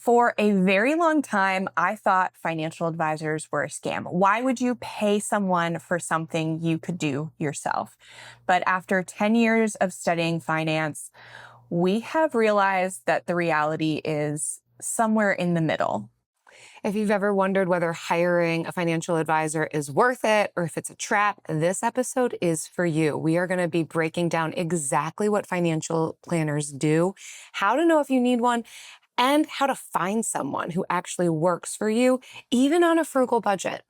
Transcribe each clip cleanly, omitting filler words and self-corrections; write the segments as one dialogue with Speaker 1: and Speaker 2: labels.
Speaker 1: For a very long time, I thought financial advisors were a scam. Why would you pay someone for something you could do yourself? But after 10 years of studying finance, we have realized that the reality is somewhere in the middle.
Speaker 2: If you've ever wondered whether hiring a financial advisor is worth it or if it's a trap, this episode is for you. We are going to be breaking down exactly what financial planners do, how to know if you need one, and how to find someone who actually works for you, even on a frugal budget.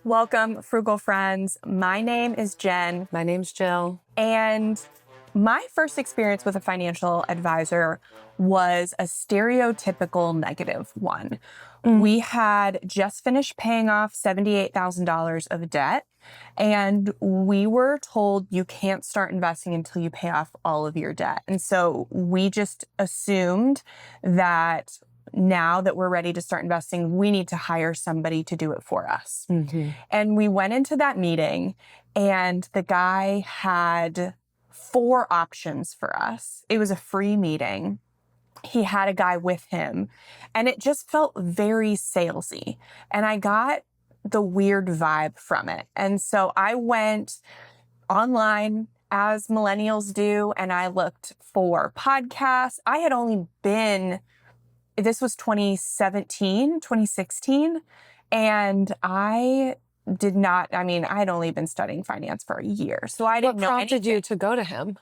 Speaker 1: Welcome, Frugal friends. My name is Jen.
Speaker 2: My name's Jill.
Speaker 1: And my first experience with a financial advisor was a stereotypical negative one. We had just finished paying off $78,000 of debt, and we were told you can't start investing until you pay off all of your debt. And so we just assumed that now that we're ready to start investing, we need to hire somebody to do it for us. And we went into that meeting, and the guy had 4 options for us. It was a free meeting. He had a guy with him, and it just felt very salesy. And I got the weird vibe from it. And so I went online, as millennials do, and I looked for podcasts. I had only been, this was 2016, and I had only been studying finance for a year. So I didn't know anything.
Speaker 2: What prompted you to go to him?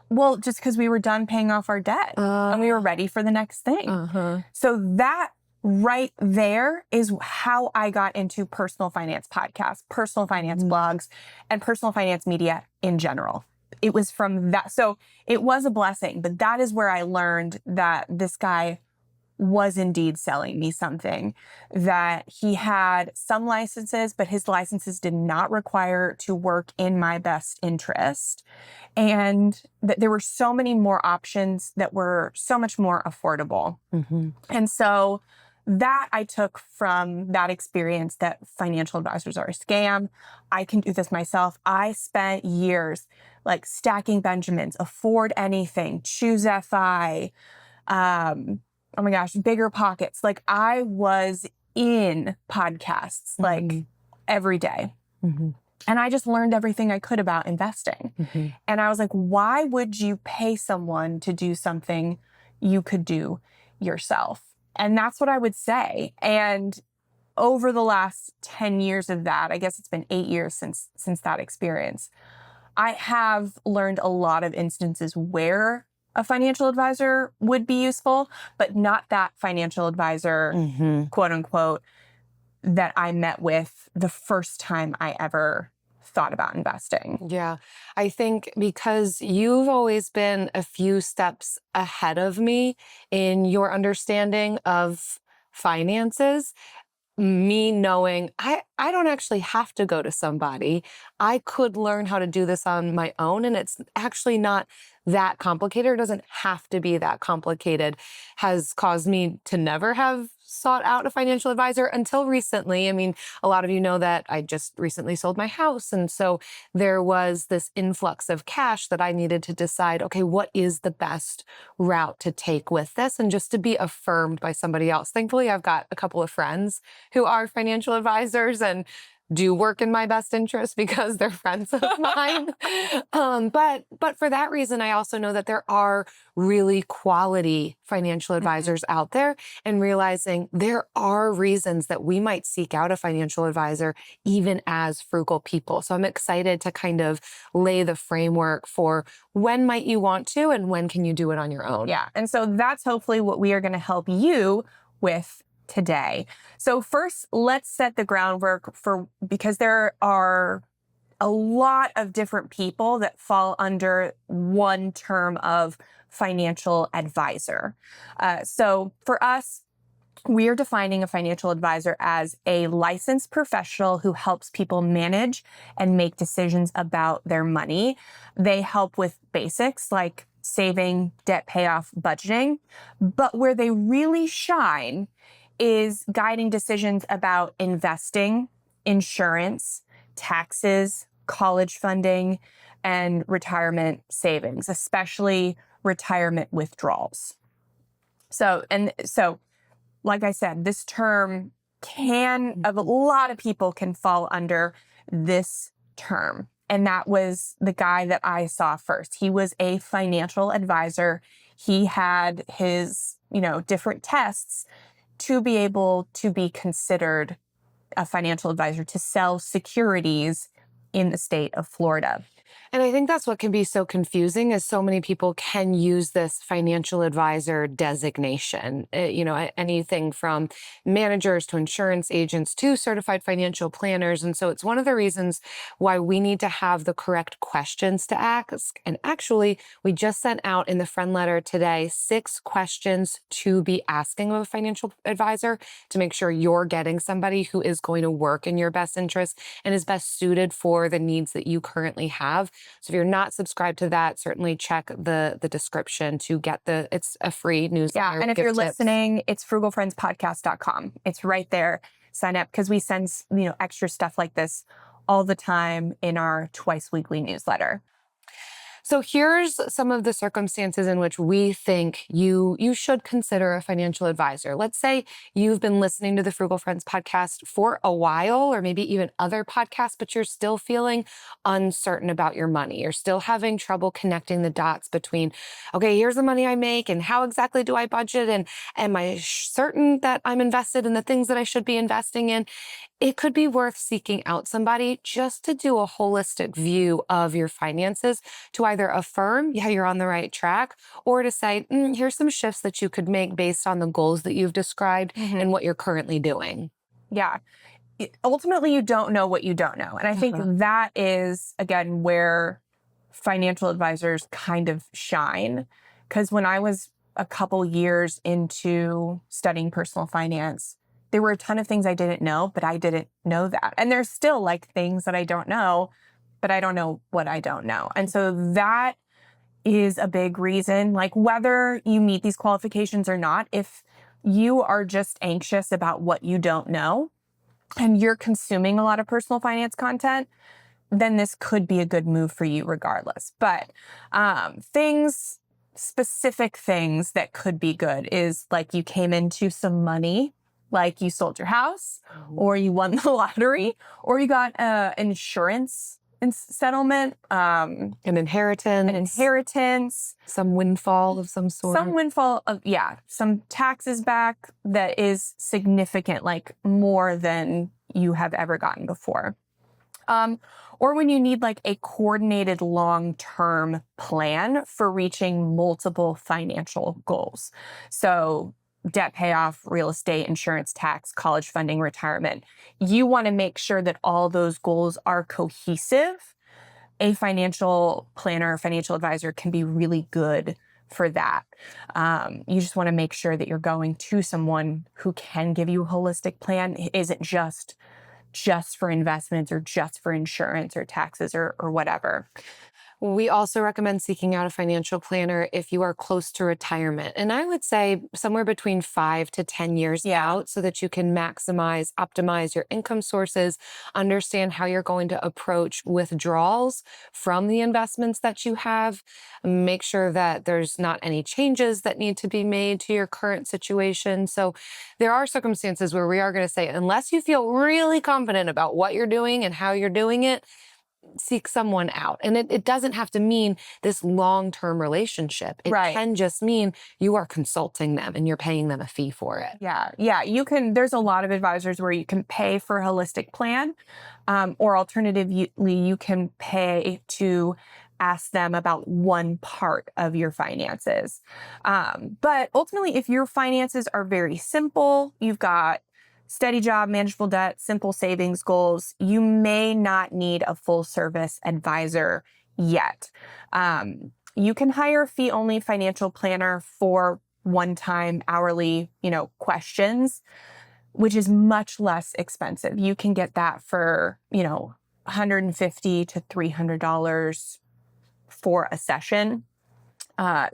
Speaker 1: Well, just because we were done paying off our debt and we were ready for the next thing. So that right there is how I got into personal finance podcasts, personal finance blogs, and personal finance media in general. It was from that. So it was a blessing, but that is where I learned that this guy was indeed selling me something, that he had some licenses, but his licenses did not require to work in my best interest. And that there were so many more options that were so much more affordable. And so that I took from that experience, that financial advisors are a scam. I can do this myself. I spent years like stacking Benjamins, afford anything, choose FI, oh my gosh, bigger pockets. Like I was in podcasts like every day. And I just learned everything I could about investing. And I was like, why would you pay someone to do something you could do yourself? And that's what I would say. And over the last 10 years of that, I guess it's been 8 years since that experience, I have learned a lot of instances where a financial advisor would be useful, but not that financial advisor, quote unquote, that I met with the first time I ever thought about investing.
Speaker 2: Yeah, I think because you've always been a few steps ahead of me in your understanding of finances, me knowing I don't actually have to go to somebody. I could learn how to do this on my own, and it's actually not that complicated. It doesn't have to be that complicated, has caused me to never have sought out a financial advisor until recently. I mean, a lot of you know that I just recently sold my house. And so there was this influx of cash that I needed to decide, okay, what is the best route to take with this? And just to be affirmed by somebody else. Thankfully, I've got a couple of friends who are financial advisors and do work in my best interest because they're friends of mine. But for that reason, I also know that there are really quality financial advisors out there, and realizing there are reasons that we might seek out a financial advisor even as frugal people. So I'm excited to kind of lay the framework for when might you want to and when can you do it on your own.
Speaker 1: Yeah. And so that's hopefully what we are going to help you with today. So first, let's set the groundwork because there are a lot of different people that fall under one term of financial advisor. So for us, we are defining a financial advisor as a licensed professional who helps people manage and make decisions about their money. They help with basics like saving, debt payoff, budgeting, but where they really shine is guiding decisions about investing, insurance, taxes, college funding and retirement savings, especially retirement withdrawals. So, like I said, this term a lot of people can fall under this term. And that was the guy that I saw first. He was a financial advisor. He had his, different tests to be able to be considered a financial advisor to sell securities in the state of Florida.
Speaker 2: And I think that's what can be so confusing is so many people can use this financial advisor designation, anything from managers to insurance agents to certified financial planners. And so it's one of the reasons why we need to have the correct questions to ask. And actually, we just sent out in the friend letter today 6 questions to be asking of a financial advisor to make sure you're getting somebody who is going to work in your best interest and is best suited for the needs that you currently have. So if you're not subscribed to that, certainly check the description to get it's a free newsletter.
Speaker 1: Yeah, and if you're listening, it's frugalfriendspodcast.com. It's right there. Sign up because we send, extra stuff like this all the time in our twice weekly newsletter.
Speaker 2: So here's some of the circumstances in which we think you should consider a financial advisor. Let's say you've been listening to the Frugal Friends podcast for a while, or maybe even other podcasts, but you're still feeling uncertain about your money. You're still having trouble connecting the dots between, okay, here's the money I make and how exactly do I budget? And am I certain that I'm invested in the things that I should be investing in? It could be worth seeking out somebody just to do a holistic view of your finances to either affirm, yeah, you're on the right track, or to say, here's some shifts that you could make based on the goals that you've described and what you're currently doing.
Speaker 1: Yeah. Ultimately, you don't know what you don't know. And I think that is, again, where financial advisors kind of shine. Because when I was a couple years into studying personal finance, there were a ton of things I didn't know, but I didn't know that. And there's still things that I don't know, but I don't know what I don't know. And so that is a big reason, whether you meet these qualifications or not, if you are just anxious about what you don't know and you're consuming a lot of personal finance content, then this could be a good move for you regardless. But specific things that could be good is you came into some money, like you sold your house or you won the lottery or you got insurance settlement,
Speaker 2: an inheritance, some windfall of some sort.
Speaker 1: Some taxes back that is significant, more than you have ever gotten before. Or when you need a coordinated long-term plan for reaching multiple financial goals. So debt payoff, real estate, insurance, tax, college funding, retirement. You want to make sure that all those goals are cohesive. A financial planner, financial advisor can be really good for that. You just want to make sure that you're going to someone who can give you a holistic plan. It isn't just for investments or just for insurance or taxes or whatever.
Speaker 2: We also recommend seeking out a financial planner if you are close to retirement. And I would say somewhere between 5 to 10 years out so that you can optimize your income sources, understand how you're going to approach withdrawals from the investments that you have, make sure that there's not any changes that need to be made to your current situation. So there are circumstances where we are going to say, unless you feel really confident about what you're doing and how you're doing it, seek someone out. And it doesn't have to mean this long-term relationship. It can just mean you are consulting them and you're paying them a fee for it.
Speaker 1: Yeah. There's a lot of advisors where you can pay for a holistic plan, or alternatively, you can pay to ask them about one part of your finances. But ultimately, if your finances are very simple, you've got steady job, manageable debt, simple savings goals, you may not need a full service advisor yet. You can hire a fee-only financial planner for one-time hourly, questions, which is much less expensive. You can get that for, $150 to $300 for a session. I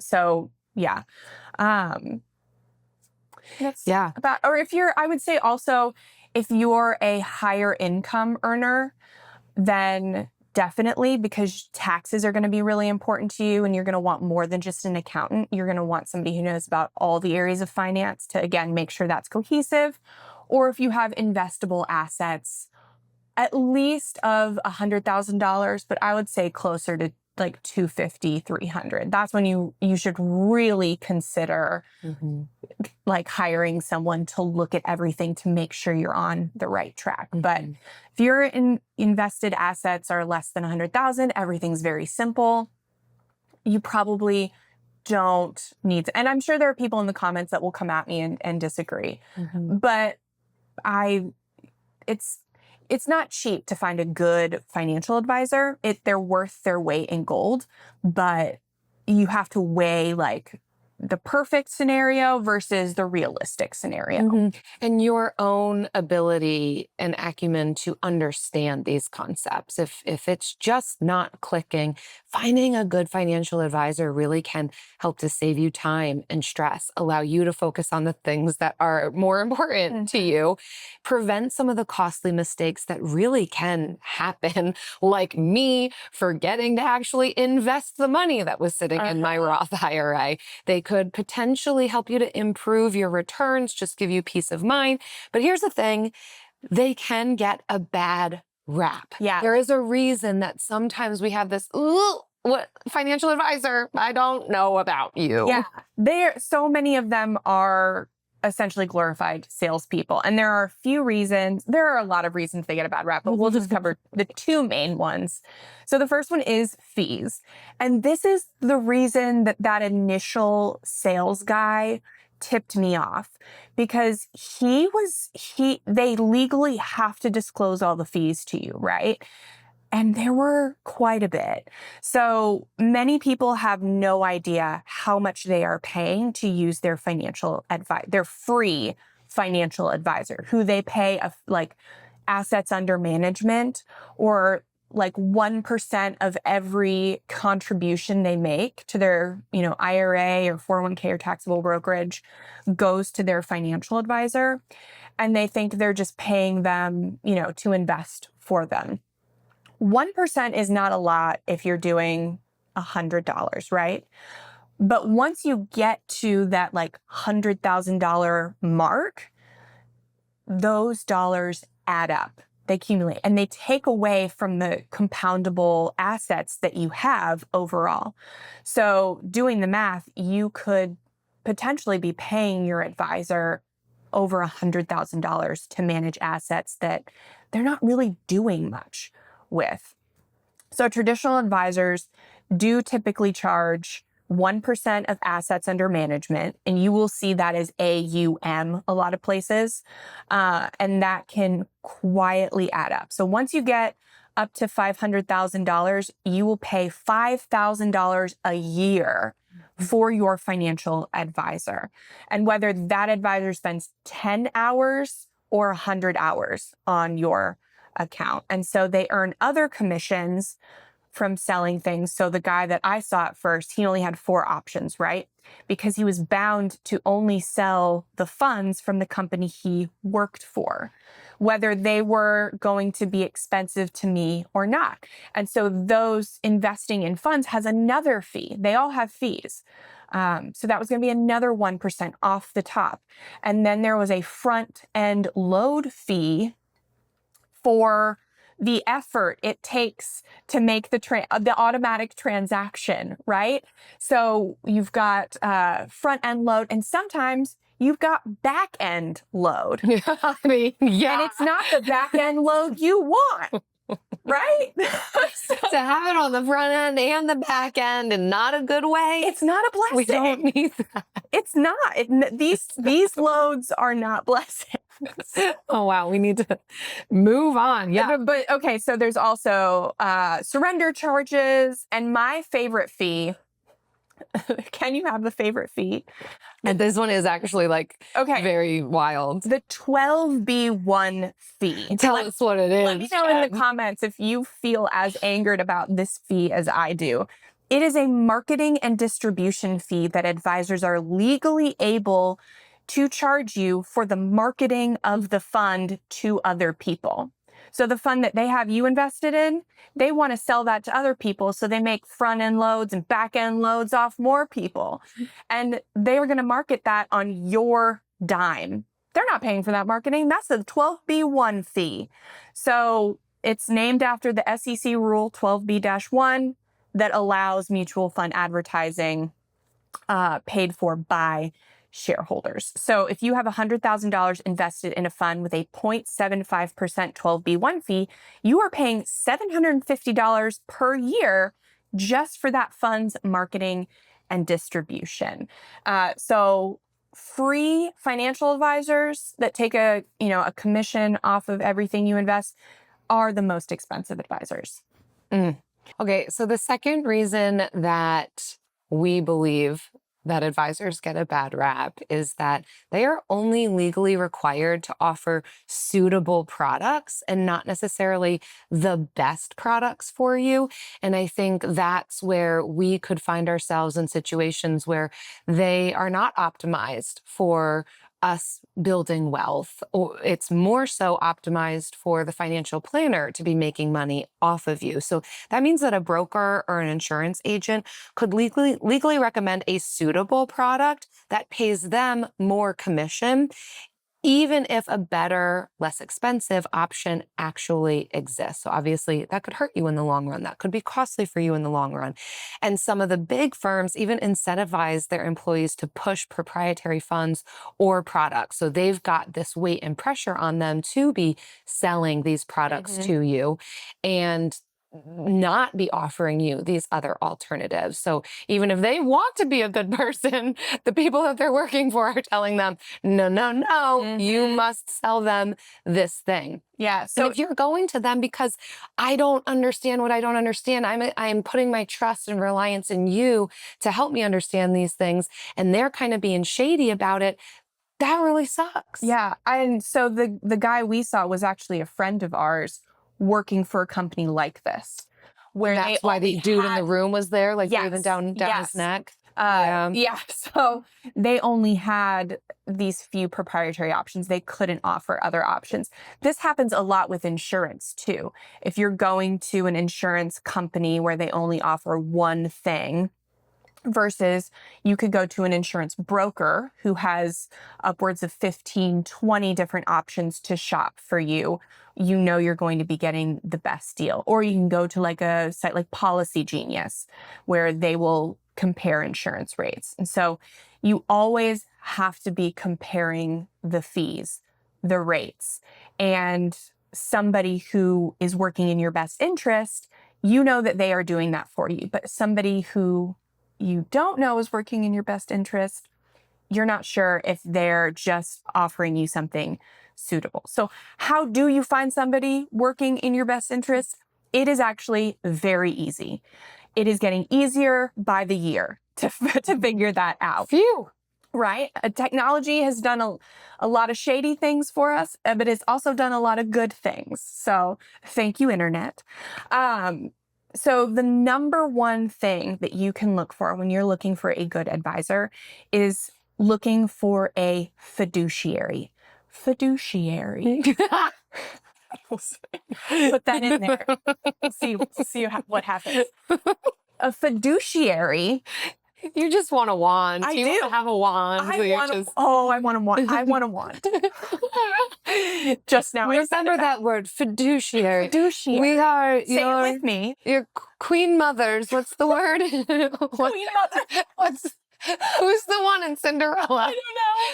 Speaker 1: would say also, if you're a higher income earner, then definitely, because taxes are going to be really important to you and you're going to want more than just an accountant. You're going to want somebody who knows about all the areas of finance to, again, make sure that's cohesive. Or if you have investable assets, at least of $100,000, but I would say closer to like 250, 300. That's when you should really consider like hiring someone to look at everything to make sure you're on the right track. But if your invested assets are less than 100,000, everything's very simple. You probably don't need to, and I'm sure there are people in the comments that will come at me and disagree. But it's not cheap to find a good financial advisor. They're worth their weight in gold, but you have to weigh like the perfect scenario versus the realistic scenario.
Speaker 2: And your own ability and acumen to understand these concepts. If it's just not clicking, finding a good financial advisor really can help to save you time and stress, allow you to focus on the things that are more important to you, prevent some of the costly mistakes that really can happen, like me forgetting to actually invest the money that was sitting in my Roth IRA. They could potentially help you to improve your returns, just give you peace of mind. But here's the thing, they can get a bad rap.
Speaker 1: Yeah.
Speaker 2: There is a reason that sometimes we have this, what financial advisor? I don't know about you.
Speaker 1: Yeah. So many of them are essentially glorified salespeople. And there are a lot of reasons they get a bad rap, but we'll just cover the two main ones. So the first one is fees. And this is the reason that initial sales guy tipped me off, because they legally have to disclose all the fees to you, right? And there were quite a bit. So many people have no idea how much they are paying to use their their free financial advisor, who they pay like assets under management, or like 1% of every contribution they make to their, IRA or 401k or taxable brokerage goes to their financial advisor. And they think they're just paying them, to invest for them. 1% is not a lot if you're doing $100, right? But once you get to that like $100,000 mark, those dollars add up. They accumulate and they take away from the compoundable assets that you have overall. So doing the math, you could potentially be paying your advisor over $100,000 to manage assets that they're not really doing much with. So traditional advisors do typically charge 1% of assets under management, and you will see that as AUM a lot of places, and that can quietly add up. So once you get up to $500,000, you will pay $5,000 a year for your financial advisor. And whether that advisor spends 10 hours or 100 hours on your account. And so they earn other commissions from selling things. So the guy that I saw at first, he only had 4 options, right? Because he was bound to only sell the funds from the company he worked for, whether they were going to be expensive to me or not. And so those investing in funds has another fee. They all have fees. So that was going to be another 1% off the top. And then there was a front end load fee for the effort it takes to make the automatic transaction, right? So you've got front end load, and sometimes you've got back end load.
Speaker 2: I mean, yeah.
Speaker 1: And it's not the back end load you want, right?
Speaker 2: To have it on the front end and the back end in not a good way.
Speaker 1: It's not a blessing.
Speaker 2: We don't need that.
Speaker 1: It's not. These loads are not blessings.
Speaker 2: Oh, wow. We need to move on. Yeah.
Speaker 1: But okay, so there's also surrender charges, and my favorite fee. Can you have the favorite fee?
Speaker 2: And this one is actually very wild.
Speaker 1: The 12B1 fee.
Speaker 2: Tell us what it is.
Speaker 1: Let me know in the comments if you feel as angered about this fee as I do. It is a marketing and distribution fee that advisors are legally able to charge you for the marketing of the fund to other people. So the fund that they have you invested in, they want to sell that to other people. So they make front end loads and back end loads off more people. And they are going to market that on your dime. They're not paying for that marketing. That's a 12B1 fee. So it's named after the SEC rule 12B-1 that allows mutual fund advertising paid for by shareholders. So if you have $100,000 invested in a fund with a 0.75% 12B1 fee, you are paying $750 per year just for that fund's marketing and distribution. So free financial advisors that take a commission off of everything you invest are the most expensive advisors.
Speaker 2: Okay, so the second reason that we believe that advisors get a bad rap is that they are only legally required to offer suitable products and not necessarily the best products for you. And I think that's where we could find ourselves in situations where they are not optimized for us building wealth, or it's more so optimized for the financial planner to be making money off of you. So that means that a broker or an insurance agent could legally recommend a suitable product that pays them more commission, even if a better, less expensive option actually exists. So obviously that could hurt you in the long run. That could be costly for you in the long run. And some of the big firms even incentivize their employees to push proprietary funds or products. So they've got this weight and pressure on them to be selling these products to you and not be offering you these other alternatives. So even if they want to be a good person, the people that they're working for are telling them, no, you must sell them this thing.
Speaker 1: Yeah. So
Speaker 2: and if you're going to them because I don't understand what I don't understand, I'm putting my trust and reliance in you to help me understand these things, and they're kind of being shady about it, that really sucks.
Speaker 1: Yeah. And so the guy we saw was actually a friend of ours working for a company like this, where
Speaker 2: that's why the dude in the room was there, like breathing down his neck.
Speaker 1: Yeah. So they only had these few proprietary options. They couldn't offer other options. This happens a lot with insurance too. If you're going to an insurance company where they only offer one thing, versus you could go to an insurance broker who has upwards of 15, 20 different options to shop for you. You know you're going to be getting the best deal. Or you can go to like a site like Policy Genius, where they will compare insurance rates. And so you always have to be comparing the fees, the rates, and somebody who is working in your best interest, you know that they are doing that for you. But somebody who you don't know is working in your best interest, you're not sure if they're just offering you something suitable. So how do you find somebody working in your best interest? It is actually very easy. It is getting easier by the year to figure that out.
Speaker 2: Phew.
Speaker 1: Right? Technology has done a lot of shady things for us, but it's also done a lot of good things. So thank you, Internet. So the number one thing that you can look for when you're looking for a good advisor is looking for a fiduciary. Fiduciary. Put that in there. See what happens. A fiduciary.
Speaker 2: You just want a wand.
Speaker 1: I do.
Speaker 2: Want to have a wand.
Speaker 1: I want a wand. I want a wand. Just now.
Speaker 2: Remember that word, fiduciary.
Speaker 1: Fiduciary.
Speaker 2: We are
Speaker 1: Say it with me.
Speaker 2: Your queen mothers. What's the word?
Speaker 1: Queen mother.
Speaker 2: Who's the one in Cinderella?
Speaker 1: I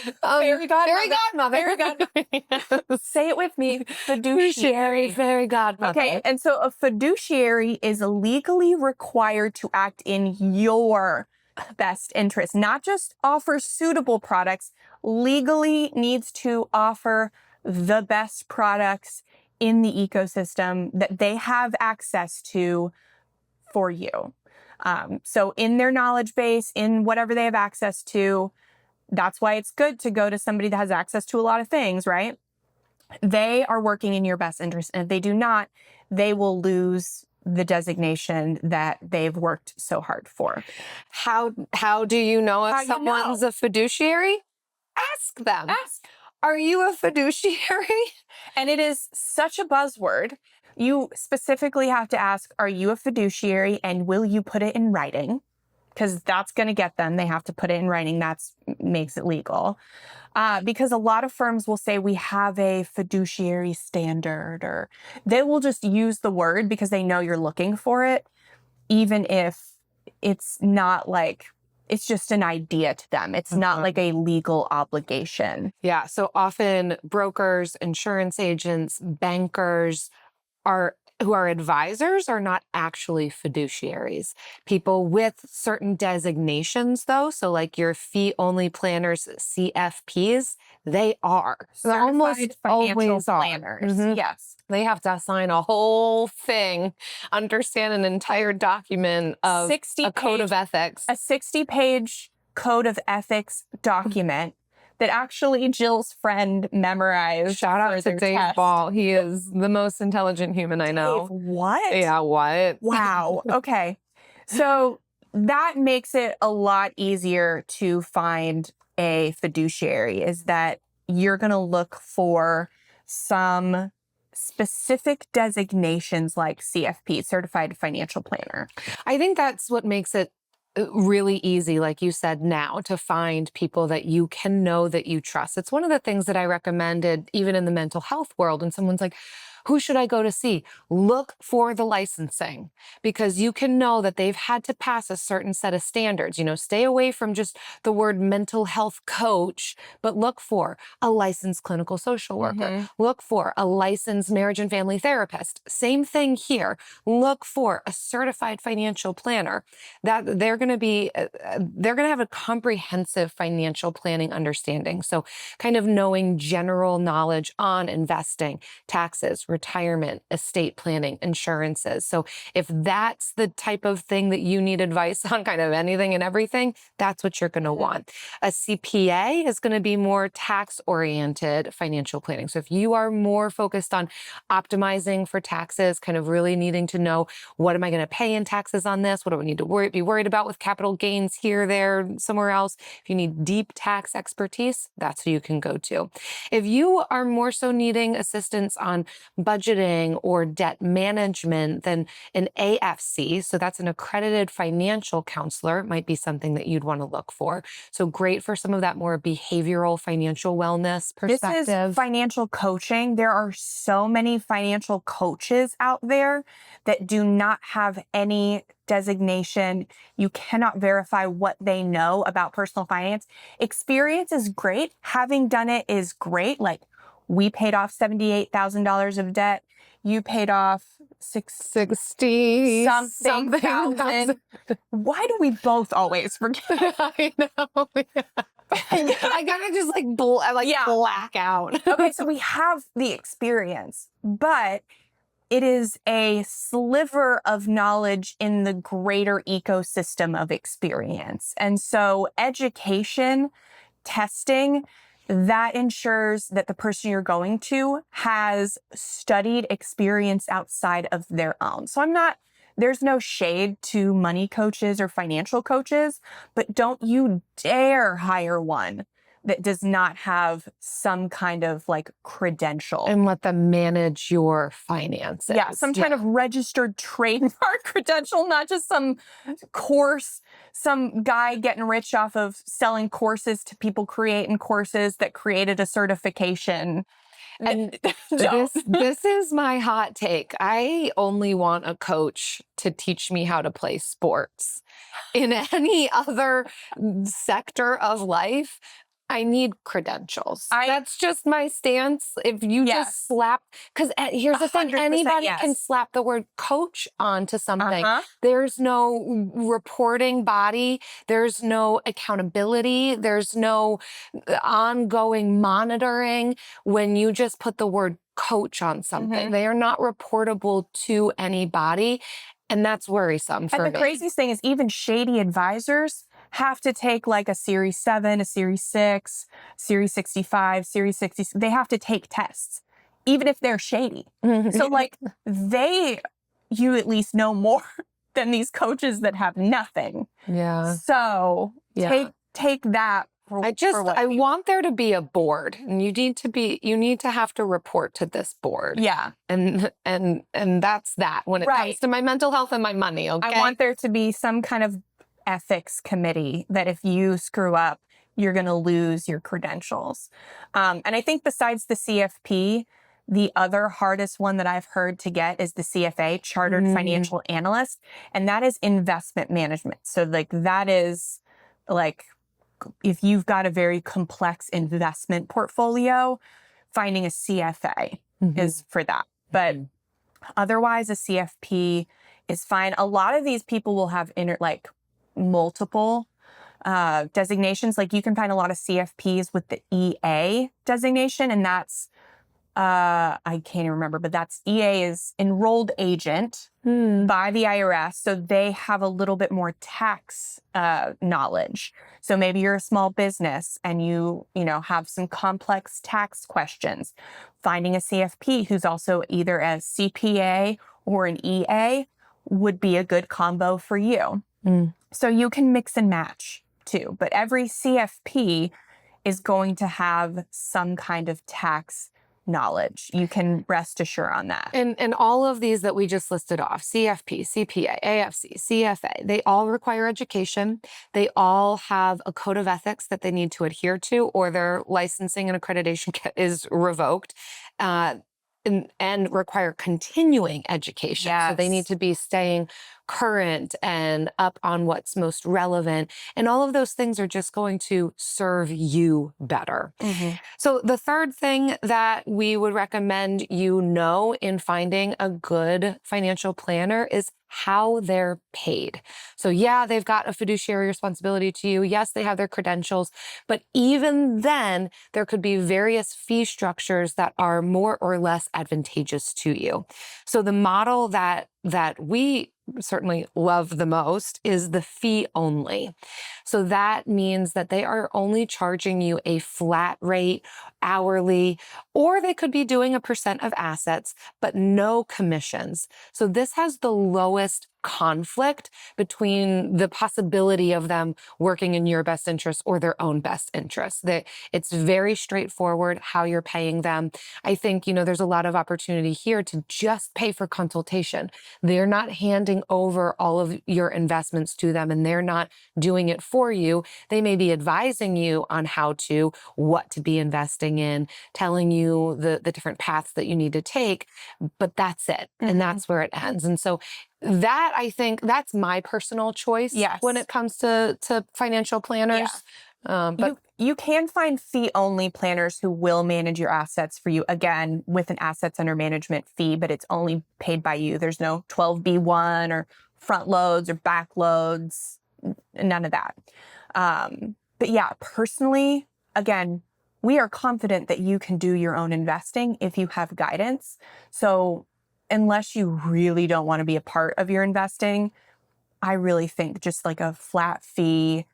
Speaker 1: don't know. Fairy godmother.
Speaker 2: Fairy godmother.
Speaker 1: Say it with me. Fiduciary.
Speaker 2: Fairy godmother.
Speaker 1: Okay, and so a fiduciary is legally required to act in your best interest, not just offer suitable products, legally needs to offer the best products in the ecosystem that they have access to for you. So in their knowledge base, in whatever they have access to, that's why it's good to go to somebody that has access to a lot of things, right? They are working in your best interest. And if they do not, they will lose the designation that they've worked so hard for.
Speaker 2: How do you know if someone's a fiduciary? Ask them. Are you a fiduciary?
Speaker 1: And it is such a buzzword. You specifically have to ask, are you a fiduciary and will you put it in writing? Because that's going to get them. They have to put it in writing. That's makes it legal. Because a lot of firms will say we have a fiduciary standard, or they will just use the word because they know you're looking for it, even if it's not like, it's just an idea to them. It's not like a legal obligation.
Speaker 2: Yeah. So often brokers, insurance agents, bankers who are advisors are not actually fiduciaries. People with certain designations, though, so like your fee-only planners, CFPs, they are.
Speaker 1: Certified
Speaker 2: Almost
Speaker 1: financial
Speaker 2: always are.
Speaker 1: planners. Yes.
Speaker 2: They have to sign a whole thing, understand an entire document of a code of ethics.
Speaker 1: A 60-page code of ethics document that actually Jill's friend memorized.
Speaker 2: Shout out to Dave
Speaker 1: test.
Speaker 2: Ball. He is the most intelligent human I know.
Speaker 1: Dave, what?
Speaker 2: Yeah, what?
Speaker 1: Wow. Okay. So that makes it a lot easier to find a fiduciary, is that you're going to look for some specific designations like CFP, Certified Financial Planner.
Speaker 2: I think that's what makes it really easy, like you said, now to find people that you can know that you trust. It's one of the things that I recommended even in the mental health world. And someone's like, who should I go to see? Look for the licensing, because you can know that they've had to pass a certain set of standards. Stay away from just the word mental health coach, but look for a licensed clinical social worker. Look for a licensed marriage and family therapist. Same thing here. Look for a certified financial planner. That they're going to have a comprehensive financial planning understanding. So kind of knowing general knowledge on investing, taxes, retirement, estate planning, insurances. So if that's the type of thing that you need advice on, kind of anything and everything, that's what you're going to want. A CPA is going to be more tax-oriented financial planning. So if you are more focused on optimizing for taxes, kind of really needing to know, what am I going to pay in taxes on this? What do I need to be worried about with capital gains here, there, somewhere else? If you need deep tax expertise, that's who you can go to. If you are more so needing assistance on budgeting or debt management, then an AFC, so that's an accredited financial counselor, might be something that you'd want to look for. So great for some of that more behavioral financial wellness perspective.
Speaker 1: This is financial coaching. There are so many financial coaches out there that do not have any designation. You cannot verify what they know about personal finance. Experience is great. Having done it is great. Like, we paid off $78,000 of debt. You paid off
Speaker 2: 60
Speaker 1: something thousand. Why do we both always forget?
Speaker 2: I know. Yeah. I gotta just black out.
Speaker 1: Okay, so we have the experience, but it is a sliver of knowledge in the greater ecosystem of experience. And so education, testing, that ensures that the person you're going to has studied experience outside of their own. So there's no shade to money coaches or financial coaches, but don't you dare hire one that does not have some kind of credential.
Speaker 2: And let them manage your finances.
Speaker 1: Yeah, some kind of registered trademark credential, not just some course, some guy getting rich off of selling courses to people creating courses that created a certification.
Speaker 2: And this is my hot take. I only want a coach to teach me how to play sports. In any other sector of life, I need credentials. That's just my stance. If you just slap, because here's the thing, anybody can slap the word coach onto something. There's no reporting body. There's no accountability. There's no ongoing monitoring when you just put the word coach on something. They are not reportable to anybody. And that's worrisome for me.
Speaker 1: And the craziest thing is even shady advisors have to take a Series 7, a Series 6, Series 65, Series 60. They have to take tests, even if they're shady. So you at least know more than these coaches that have nothing.
Speaker 2: Yeah.
Speaker 1: So take that
Speaker 2: I want there to be a board, and you need to have to report to this board.
Speaker 1: Yeah.
Speaker 2: And that's that when it comes to my mental health and my money. Okay.
Speaker 1: I want there to be some kind of ethics committee that if you screw up, you're going to lose your credentials. And I think besides the CFP, the other hardest one that I've heard to get is the CFA, Chartered Financial Analyst, and that is investment management. So like that is like if you've got a very complex investment portfolio, finding a CFA is for that. But otherwise, a CFP is fine. A lot of these people will have multiple designations. Like you can find a lot of CFPs with the EA designation, and that's I can't even remember, but that's EA is enrolled agent by the IRS. So they have a little bit more tax knowledge. So maybe you're a small business and you have some complex tax questions. Finding a CFP who's also either a CPA or an EA would be a good combo for you. So you can mix and match too, but every CFP is going to have some kind of tax knowledge. You can rest assured on that.
Speaker 2: And all of these that we just listed off, CFP, CPA, AFC, CFA, they all require education. They all have a code of ethics that they need to adhere to, or their licensing and accreditation is revoked. And require continuing education.
Speaker 1: Yes.
Speaker 2: So they need to be staying current and up on what's most relevant. And all of those things are just going to serve you better. So the third thing that we would recommend in finding a good financial planner is how they're paid. So yeah, they've got a fiduciary responsibility to you. Yes, they have their credentials, but even then there could be various fee structures that are more or less advantageous to you. So the model that we certainly love the most is the fee only. So that means that they are only charging you a flat rate hourly, or they could be doing a % of assets, but no commissions. So this has the lowest conflict between the possibility of them working in your best interest or their own best interest. It's very straightforward how you're paying them. I think, there's a lot of opportunity here to just pay for consultation. They're not handing over all of your investments to them, and they're not doing it for you. They may be advising you on what to be investing in, telling you the different paths that you need to take, but that's it. And that's where it ends. And so that, I think, that's my personal choice when it comes to financial planners. But
Speaker 1: you can find fee-only planners who will manage your assets for you, again, with an assets under management fee, but it's only paid by you. There's no 12B1 or front loads or back loads, none of that. But yeah, personally, again, we are confident that you can do your own investing if you have guidance. So unless you really don't want to be a part of your investing, I really think just like a flat fee,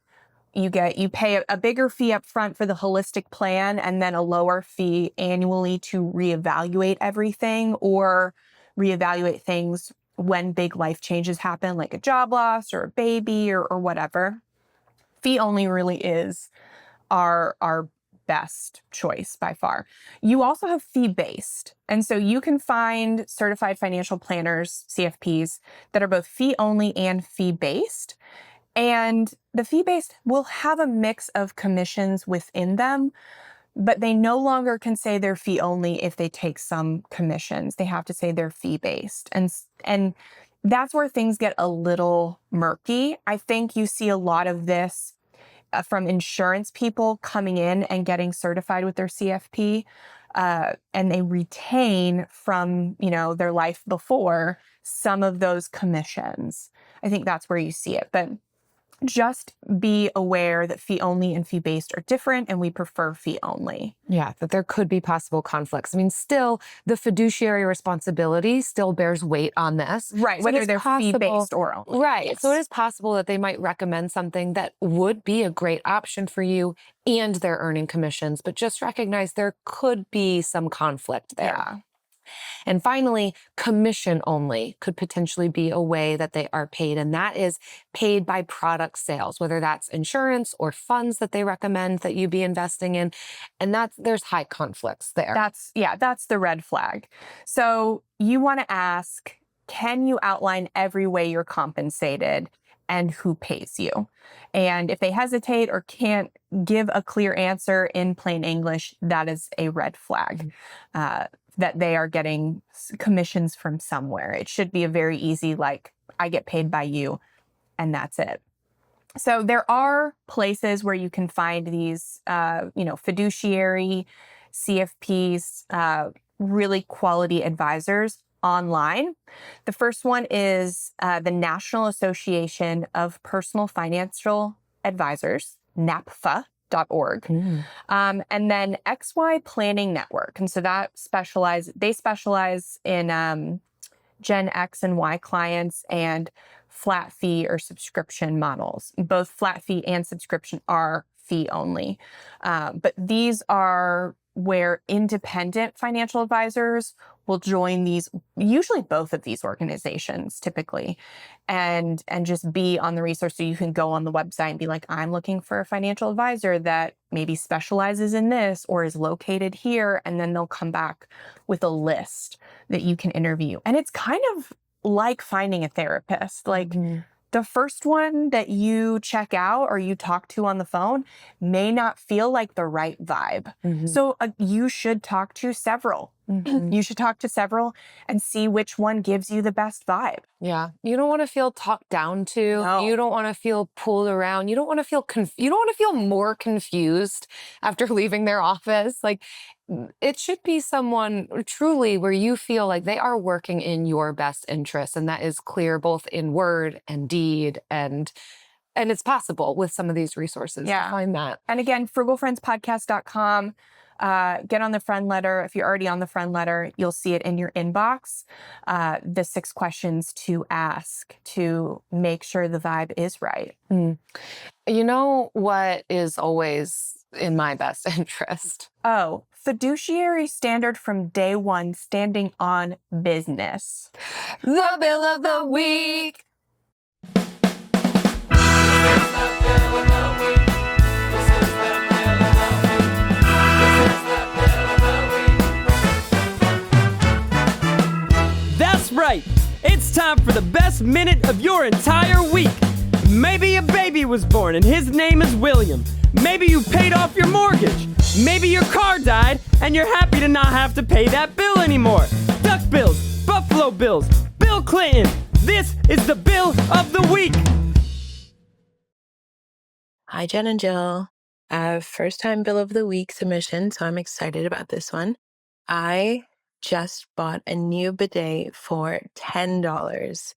Speaker 1: you pay a bigger fee up front for the holistic plan and then a lower fee annually to reevaluate everything or reevaluate things when big life changes happen, like a job loss or a baby or whatever. Fee only really is our best choice by far. You also have fee-based. And so you can find certified financial planners, CFPs, that are both fee-only and fee-based. And the fee-based will have a mix of commissions within them, but they no longer can say they're fee-only if they take some commissions. They have to say they're fee-based. And that's where things get a little murky. I think you see a lot of this from insurance people coming in and getting certified with their CFP, and they retain from, their life before some of those commissions. I think that's where you see it. But just be aware that fee only and fee based are different, and we prefer fee only.
Speaker 2: Yeah, that there could be possible conflicts. I mean, still, the fiduciary responsibility still bears weight on this.
Speaker 1: Right,
Speaker 2: So
Speaker 1: whether they're fee based or only.
Speaker 2: Right.
Speaker 1: Yes.
Speaker 2: So it is possible that they might recommend something that would be a great option for you and they're earning commissions, but just recognize there could be some conflict there.
Speaker 1: Yeah.
Speaker 2: And finally, commission only could potentially be a way that they are paid. And that is paid by product sales, whether that's insurance or funds that they recommend that you be investing in. And there's high conflicts there.
Speaker 1: That's the red flag. So you want to ask, can you outline every way you're compensated and who pays you? And if they hesitate or can't give a clear answer in plain English, that is a red flag. That they are getting commissions from somewhere. It should be a very easy, like, I get paid by you, and that's it. So there are places where you can find these, fiduciary CFPs, really quality advisors online. The first one is the National Association of Personal Financial Advisors, NAPFA. .org. And then XY Planning Network. And so they specialize in Gen X and Y clients and flat fee or subscription models. Both flat fee and subscription are fee only. But these are where independent financial advisors will join usually both of these organizations typically, and just be on the resource. So you can go on the website and be like, I'm looking for a financial advisor that maybe specializes in this or is located here. And then they'll come back with a list that you can interview. And it's kind of like finding a therapist. Like, the first one that you check out or you talk to on the phone may not feel like the right vibe. So you should talk to several. You should talk to several and see which one gives you the best vibe.
Speaker 2: Yeah. You don't want to feel talked down to.
Speaker 1: No.
Speaker 2: You don't want to feel pulled around. You don't want to feel you don't want to feel more confused after leaving their office. Like, it should be someone truly where you feel like they are working in your best interest. And that is clear both in word and deed. And it's possible with some of these resources to find that.
Speaker 1: And again, frugalfriendspodcast.com. Get on the friend letter. If you're already on the friend letter, you'll see it in your inbox. The 6 questions to ask to make sure the vibe is right.
Speaker 2: You know what is always in my best interest?
Speaker 1: Oh, fiduciary standard from day one, standing on business.
Speaker 2: The bill of the week.
Speaker 3: That's right. It's time for the best minute of your entire week. Maybe a baby was born and his name is William. Maybe you paid off your mortgage. Maybe your car died and you're happy to not have to pay that bill anymore. Duck bills, Buffalo Bills, Bill Clinton. This is the bill of the week.
Speaker 4: Hi, Jen and Jill. First time bill of the week submission, so I'm excited about this one. I just bought a new bidet for $10.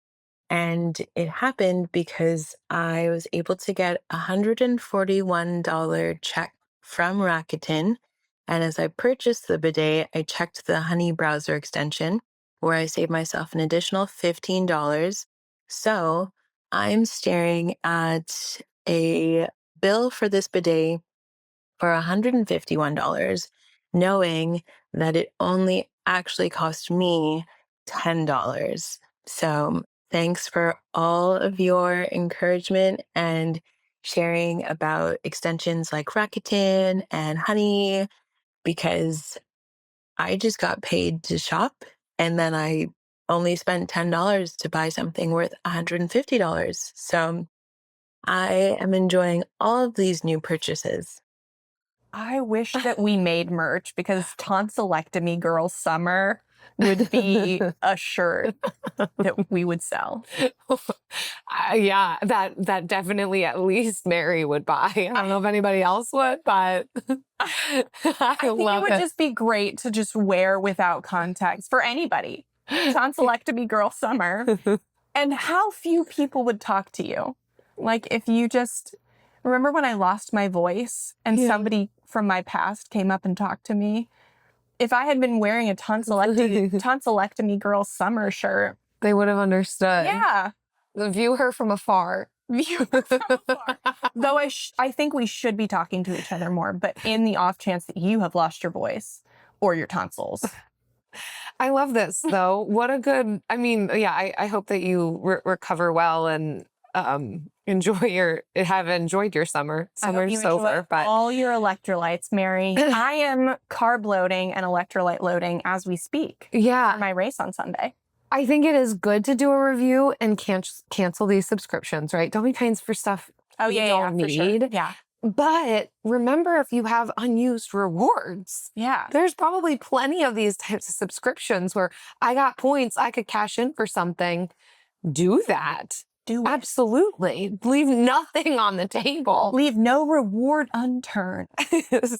Speaker 4: And it happened because I was able to get a $141 check from Rakuten. And as I purchased the bidet, I checked the Honey browser extension where I saved myself an additional $15. So I'm staring at a bill for this bidet for $151, knowing that it only actually cost me $10. So thanks for all of your encouragement and sharing about extensions like Rakuten and Honey, because I just got paid to shop and then I only spent $10 to buy something worth $150. So I am enjoying all of these new purchases.
Speaker 1: I wish that we made merch because Tonsillectomy Girl Summer would be a shirt that we would sell.
Speaker 2: Yeah, that definitely at least Mary would buy. I don't know if anybody else would, but I
Speaker 1: think
Speaker 2: love
Speaker 1: it would just be great to just wear without context for anybody. Tonsillectomy Girl Summer. And how few people would talk to you. Like, if you just remember when I lost my voice and somebody from my past came up and talked to me. If I had been wearing a tonsillectomy Girl Summer shirt,
Speaker 2: they would have understood.
Speaker 1: Yeah.
Speaker 2: View her from afar.
Speaker 1: Though I think we should be talking to each other more, but in the off chance that you have lost your voice or your tonsils.
Speaker 2: I love this though. What a good, I mean, yeah, I hope that you recover well and have enjoyed your summer.
Speaker 1: I hope
Speaker 2: Summer's
Speaker 1: you enjoy
Speaker 2: over, but
Speaker 1: all your electrolytes, Mary. I am carb loading and electrolyte loading as we speak for
Speaker 2: yeah,
Speaker 1: my race on Sunday.
Speaker 2: I think it is good to do a review and cancel these subscriptions, right? Don't be paying for stuff
Speaker 1: Oh,
Speaker 2: you
Speaker 1: yeah,
Speaker 2: don't
Speaker 1: for sure.
Speaker 2: need.
Speaker 1: Yeah.
Speaker 2: But remember, if you have unused rewards,
Speaker 1: Yeah.
Speaker 2: there's probably plenty of these types of subscriptions where I got points, I could cash in for something. Do that.
Speaker 1: Do it.
Speaker 2: Absolutely. Leave nothing on the table.
Speaker 1: Leave no reward unturned.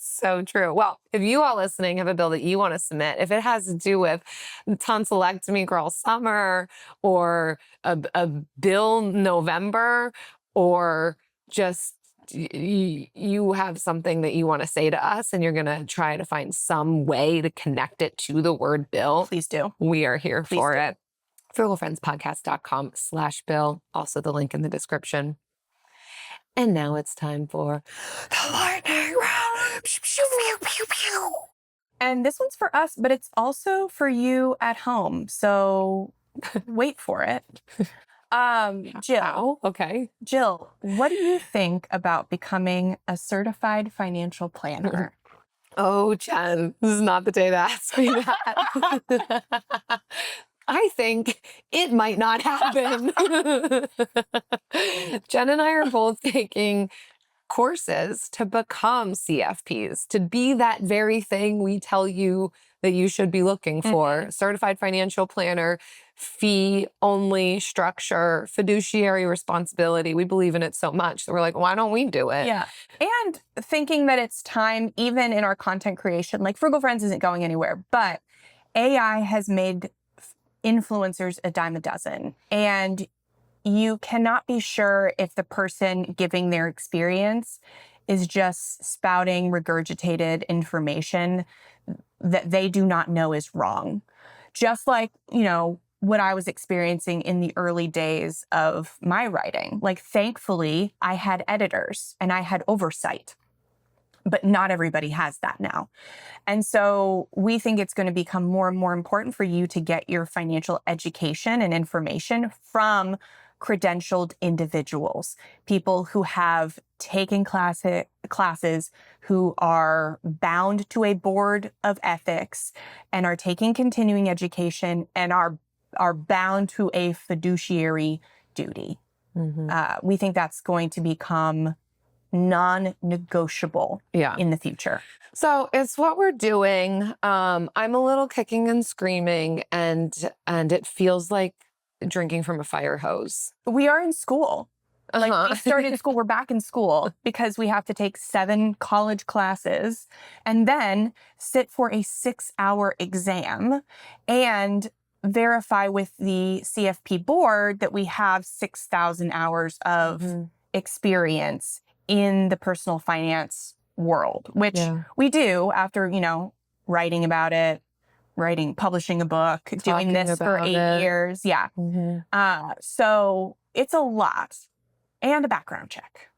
Speaker 2: So true. Well, if you all listening have a bill that you want to submit, if it has to do with tonsillectomy girl summer or a bill November or just you have something that you want to say to us and you're going to try to find some way to connect it to the word bill,
Speaker 1: Please do.
Speaker 2: we are here
Speaker 1: Please
Speaker 2: for
Speaker 1: do.
Speaker 2: it. frugalfriendspodcast.com/bill. Also the link in the description. And now it's time for the lightning round. Pew, pew, pew, pew.
Speaker 1: And this one's for us, but it's also for you at home. So wait for it. Jill.
Speaker 2: Ow, okay.
Speaker 1: Jill, what do you think about becoming a certified financial planner?
Speaker 2: Oh, Jen, this is not the day to ask me that. I think it might not happen. Jen and I are both taking courses to become CFPs, to be that very thing we tell you that you should be looking for. Certified financial planner, fee only structure, fiduciary responsibility. We believe in it so much that we're like, why don't we do it?
Speaker 1: Yeah. And thinking that it's time, even in our content creation, like Frugal Friends isn't going anywhere, but AI has made influencers a dime a dozen. And you cannot be sure if the person giving their experience is just spouting regurgitated information that they do not know is wrong. Just like, what I was experiencing in the early days of my writing. Like, thankfully, I had editors and I had oversight, but not everybody has that now. And so we think it's going to become more and more important for you to get your financial education and information from credentialed individuals, people who have taken classes, who are bound to a board of ethics and are taking continuing education and are bound to a fiduciary duty.
Speaker 2: Mm-hmm.
Speaker 1: We think that's going to become non-negotiable in the future.
Speaker 2: So it's what we're doing. I'm a little kicking and screaming and it feels like drinking from a fire hose.
Speaker 1: We are in school. Like, we started school, we're back in school because we have to take 7 college classes and then sit for a 6-hour exam and verify with the CFP board that we have 6,000 hours of experience in the personal finance world, which we do after, writing about it, publishing a book, doing this for 8 years. Yeah. So it's a lot. And a background check.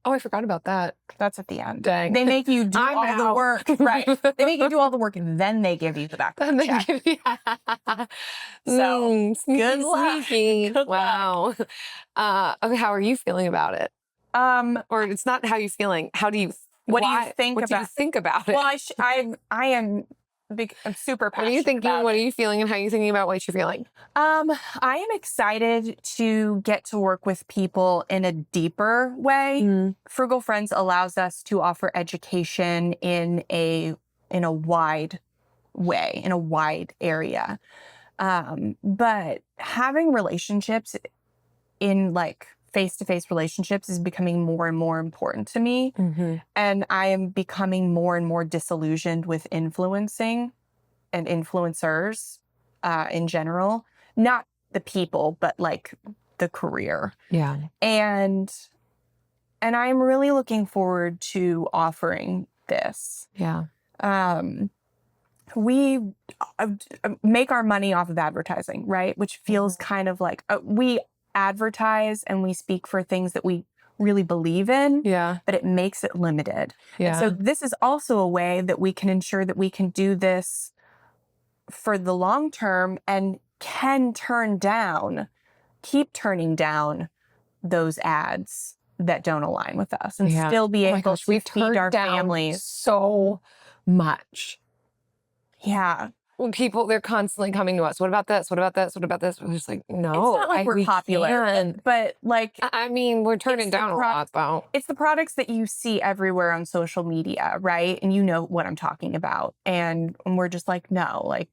Speaker 2: Oh, I forgot about that.
Speaker 1: That's at the end.
Speaker 2: Dang.
Speaker 1: They make you do
Speaker 2: I'm
Speaker 1: all the
Speaker 2: out.
Speaker 1: work. Right. They make you do all the work and then they give you the background check. So good luck.
Speaker 2: Sneaky. Wow. Okay, how are you feeling about it? Or it's not how you feeling. How do you?
Speaker 1: What do you think
Speaker 2: about it?
Speaker 1: Well, I'm super passionate.
Speaker 2: What are you thinking? What are you feeling? And how are you thinking about what you're feeling?
Speaker 1: I am excited to get to work with people in a deeper way. Frugal Friends allows us to offer education in a wide way, in a wide area. But having relationships in face-to-face relationships is becoming more and more important to me. And I am becoming more and more disillusioned with influencing and influencers in general. Not the people, but the career.
Speaker 2: Yeah.
Speaker 1: And I'm really looking forward to offering this.
Speaker 2: Yeah.
Speaker 1: We make our money off of advertising, right? Which feels kind of like we advertise and we speak for things that we really believe in, but it makes it limited.
Speaker 2: Yeah.
Speaker 1: And so this is also a way that we can ensure that we can do this for the long term and can keep turning down those ads that don't align with us and still be able to feed our families
Speaker 2: so much.
Speaker 1: Yeah.
Speaker 2: When people, they're constantly coming to us. What about this? What about this? What about this? We're just like, no.
Speaker 1: It's not like we're popular, but like...
Speaker 2: I mean, we're turning down a lot, though.
Speaker 1: It's the products that you see everywhere on social media, right? And you know what I'm talking about. And we're just like, no, like,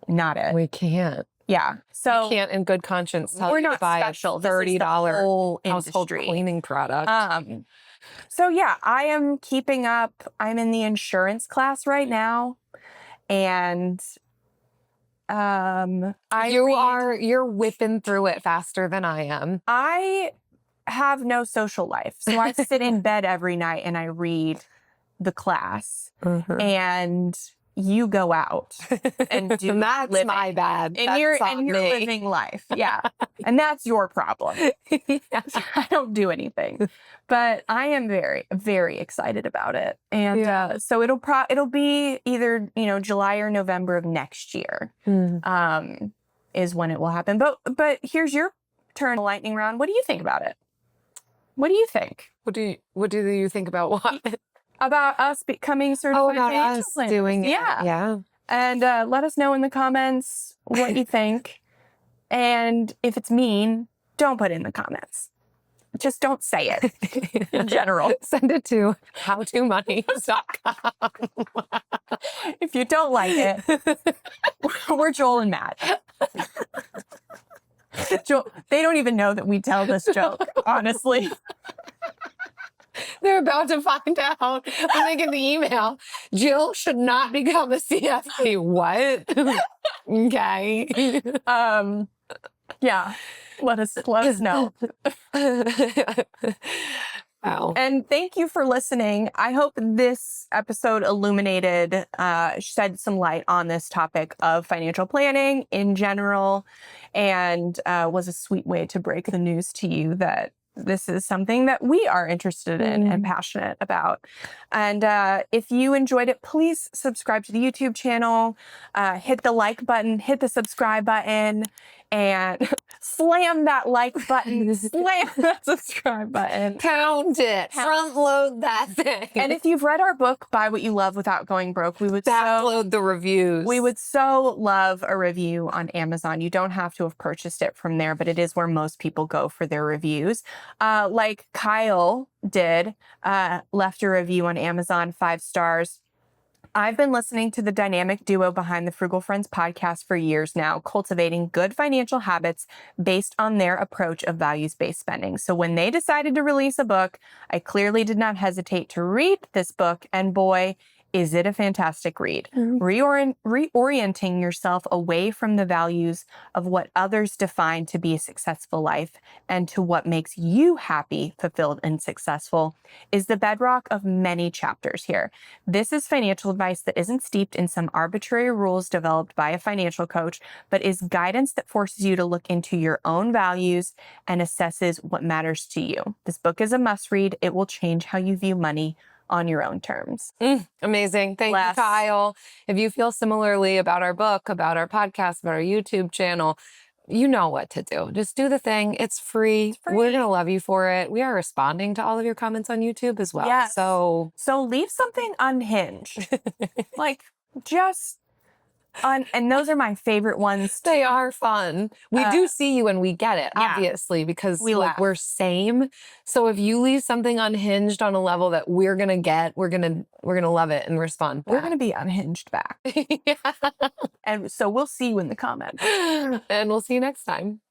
Speaker 1: not it.
Speaker 2: We can't.
Speaker 1: Yeah. So
Speaker 2: we can't in good conscience tell
Speaker 1: we're
Speaker 2: you
Speaker 1: not
Speaker 2: to buy
Speaker 1: special.
Speaker 2: a $30 household
Speaker 1: industry.
Speaker 2: Cleaning product.
Speaker 1: So yeah, I am keeping up. I'm in the insurance class right now. And
Speaker 2: you're whipping through it faster than I am.
Speaker 1: I have no social life. So I sit in bed every night and I read the class. And you go out and do
Speaker 2: that's
Speaker 1: living.
Speaker 2: My bad.
Speaker 1: And you're living life. Yeah. And that's your problem. I don't do anything. But I am very, very excited about it. And so it'll be either, July or November of next year is when it will happen. But here's your turn, lightning round. What do you think about it? What do you think?
Speaker 2: What do you think about what?
Speaker 1: About us becoming certified financial planners.
Speaker 2: Doing it. Yeah.
Speaker 1: And let us know in the comments what you think. And if it's mean, don't put it in the comments. Just don't say it in general.
Speaker 2: Send it to howtomoney.com.
Speaker 1: If you don't like it, we're Joel and Matt. They don't even know that we tell this joke, honestly.
Speaker 2: They're about to find out when they get the email. Jill should not become a CFP. What? Okay.
Speaker 1: Yeah. Let us know.
Speaker 2: Wow.
Speaker 1: And thank you for listening. I hope this episode illuminated, shed some light on this topic of financial planning in general, and was a sweet way to break the news to you that this is something that we are interested in and passionate about. And if you enjoyed it, please subscribe to the YouTube channel, hit the like button, hit the subscribe button, and slam that like button, slam that subscribe button.
Speaker 2: Pound it. Front load that thing.
Speaker 1: And if you've read our book, Buy What You Love Without Going Broke, we would
Speaker 2: backload the reviews.
Speaker 1: We would so love a review on Amazon. You don't have to have purchased it from there, but it is where most people go for their reviews. Like Kyle did, left a review on Amazon, 5 stars. I've been listening to the dynamic duo behind the Frugal Friends podcast for years now, cultivating good financial habits based on their approach of values-based spending. So when they decided to release a book, I clearly did not hesitate to read this book. And boy, is it a fantastic read. Reorienting yourself away from the values of what others define to be a successful life and to what makes you happy, fulfilled, and successful is the bedrock of many chapters here. This is financial advice that isn't steeped in some arbitrary rules developed by a financial coach, but is guidance that forces you to look into your own values and assesses what matters to you. This book is a must read. It will change how you view money on your own terms.
Speaker 2: Amazing. Thank you, Kyle. If you feel similarly about our book, about our podcast, about our YouTube channel, you know what to do. Just do the thing. It's free. We're going to love you for it. We are responding to all of your comments on YouTube as well.
Speaker 1: Yes.
Speaker 2: So
Speaker 1: leave something unhinged. And those are my favorite ones.
Speaker 2: They are fun. We do see you and we get it, obviously, because we're same. So if you leave something unhinged on a level that we're gonna get, we're gonna love it and respond back.
Speaker 1: We're gonna be unhinged back. And so we'll see you in the comments.
Speaker 2: And we'll see you next time.